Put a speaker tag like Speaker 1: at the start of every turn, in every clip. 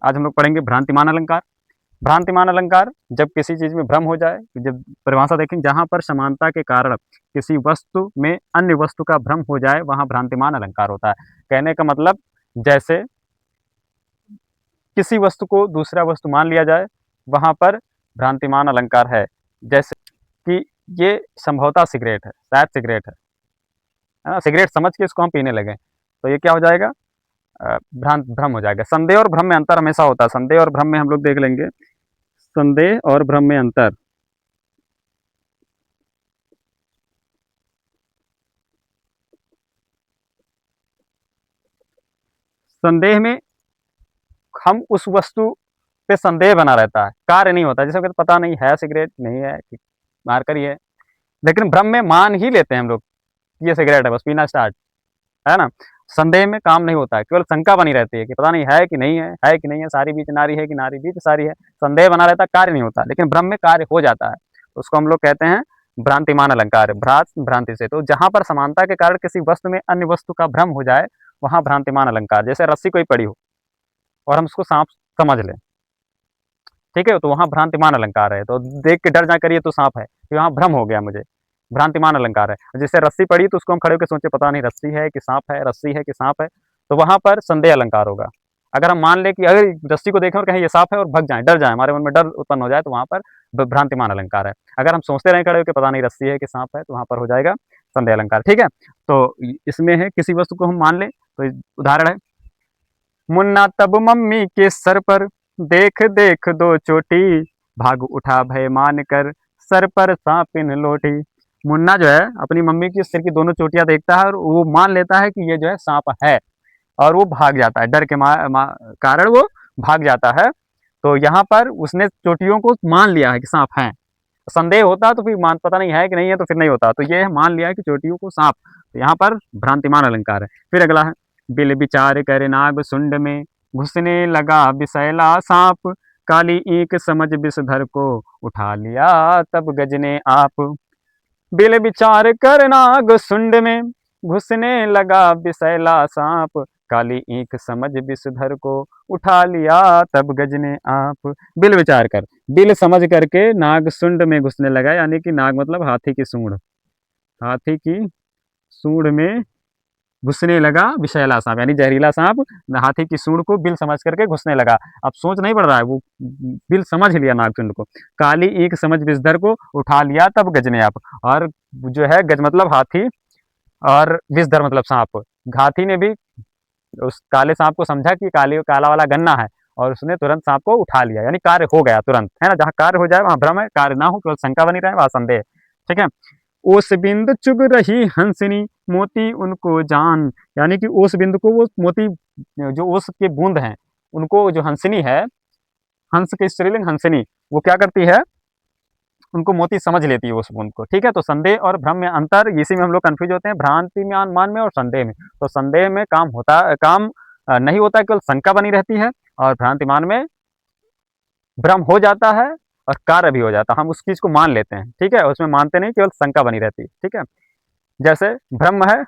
Speaker 1: आज हम लोग पढ़ेंगे भ्रांतिमान अलंकार। भ्रांतिमान अलंकार जब किसी चीज़ में भ्रम हो जाए, जब परिभाषा देखें, जहाँ पर समानता के कारण किसी वस्तु में अन्य वस्तु का भ्रम हो जाए वहाँ भ्रांतिमान अलंकार होता है। कहने का मतलब जैसे किसी वस्तु को दूसरा वस्तु मान लिया जाए वहाँ पर भ्रांतिमान अलंकार है। जैसे कि ये संभवतः सिगरेट है, शायद सिगरेट है ना? सिगरेट समझ के इसको हम पीने लगे तो ये क्या हो जाएगा? भ्रम हो जाएगा। संदेह और भ्रम में अंतर हमेशा होता है। संदेह और भ्रम में हम लोग देख लेंगे, संदेह और भ्रम में अंतर। संदेह में हम उस वस्तु पे संदेह बना रहता है, कार्य नहीं होता। जैसे पता नहीं है सिगरेट नहीं है, मारकर ही है, लेकिन भ्रम में मान ही लेते हैं हम लोग ये सिगरेट है, बस पीना स्टार्ट, है ना? संदेह में काम नहीं होता है, केवल शंका बनी रहती है कि पता नहीं है कि नहीं है कि नहीं है, सारी बीच नारी है कि नारी बीच सारी है। संदेह बना रहता है, कार्य नहीं होता, लेकिन भ्रम में कार्य हो जाता है। उसको हम लोग कहते हैं भ्रांतिमान अलंकार। भ्रांति से, तो जहां पर समानता के कारण किसी वस्तु में अन्य वस्तु का भ्रम हो जाए वहां भ्रांतिमान अलंकार। जैसे रस्सी कोई पड़ी हो और हम उसको सांप समझ लें, ठीक है, तो वहां भ्रांतिमान अलंकार है। तो देख के डर जा करिए तो सांप है, तो वहां भ्रम हो गया मुझे, भ्रांतिमान अलंकार है। जैसे रस्सी पड़ी तो उसको हम खड़े होकर सोचे पता नहीं रस्सी है कि सांप है, रस्सी है कि सांप है, तो वहां पर संदेह अलंकार होगा। अगर हम मान लें कि अगर रस्सी को देखें और कहें ये सांप है और भग जाए, डर जाए, हमारे मन में डर उत्पन्न हो जाए, तो वहां पर भ्रांतिमान अलंकार है। अगर हम सोचते रहें खड़े होकर पता नहीं रस्सी है कि सांप है, तो वहां पर हो जाएगा संदेह अलंकार। ठीक है, तो इसमें है किसी वस्तु को हम मान लें, तो उदाहरण है, मुन्ना तब मम्मी के सर पर देख देख दो चोटी, भाग उठा भय मान कर सर पर सांपिन लोटी। मुन्ना जो है अपनी मम्मी की सिर की दोनों चोटियां देखता है और वो मान लेता है कि ये जो है सांप है, और वो भाग जाता है, डर के कारण वो भाग जाता है। तो यहाँ पर उसने चोटियों को मान लिया है कि सांप है। संदेह होता तो फिर मान पता नहीं है कि नहीं है, तो फिर नहीं होता, तो ये मान लिया है कि चोटियों को सांप, तो यहाँ पर भ्रांतिमान अलंकार है। फिर अगला है, बिल विचार कर नाग सुंड में घुसने लगा बिसैला सांप, काली ईंक समझ विषधर को उठा लिया तब गजने आप। बिल विचार कर नाग सुंड में घुसने लगा बिसैला सांप, काली ईंख समझ विषधर को उठा लिया तब गजने आप। बिल विचार कर, बिल समझ करके नाग सुंड में घुसने लगा, यानी कि नाग मतलब हाथी की सूंड, हाथी की सूंड में घुसने लगा विषैला सांप, यानी जहरीला सांप हाथी की सूंड को बिल समझ करके घुसने लगा। अब सोच नहीं पड़ रहा है, वो बिल समझ लिया नागचुंड को। काली ईंख समझ विषधर को उठा लिया तब गजने आप, और जो है गज मतलब हाथी और विषधर मतलब सांप, हाथी ने भी उस काले सांप को समझा कि काली काला वाला गन्ना है, और उसने तुरंत सांप को उठा लिया, यानी कार्य हो गया तुरंत, है ना? जहाँ कार्य हो जाए वहां भ्रम है, कार्य ना हो केवल शंका बनी रहे वहां संदेह। ठीक है, ओस बिंद चुग रही हंसनी मोती उनको जान, यानी कि ओस बिंदु को वो मोती, जो ओस के बूंद हैं उनको, जो हंसनी है, हंस के स्त्रीलिंग हंसनी, वो क्या करती है, उनको मोती समझ लेती है उस बूंद को। ठीक है, तो संदेह और भ्रम में अंतर, इसी में हम लोग कंफ्यूज होते हैं, भ्रांति में मान में और संदेह में। तो संदेह में काम होता, काम नहीं होता, केवल शंका बनी रहती है, और भ्रांतिमान में भ्रम हो जाता है और कार्य भी हो जाता है, हम उस चीज को मान लेते हैं। ठीक है, उसमें मानते नहीं, केवल शंका बनी रहती है। ठीक है, जैसे भ्रम है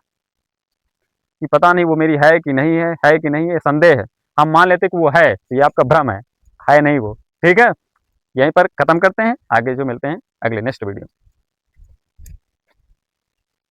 Speaker 1: कि पता नहीं वो मेरी है कि नहीं है कि नहीं है, संदेह है, हम मान लेते कि वो है, तो ये आपका भ्रम है नहीं वो। ठीक है, यहीं पर खत्म करते हैं, आगे जो मिलते हैं अगले नेक्स्ट वीडियो।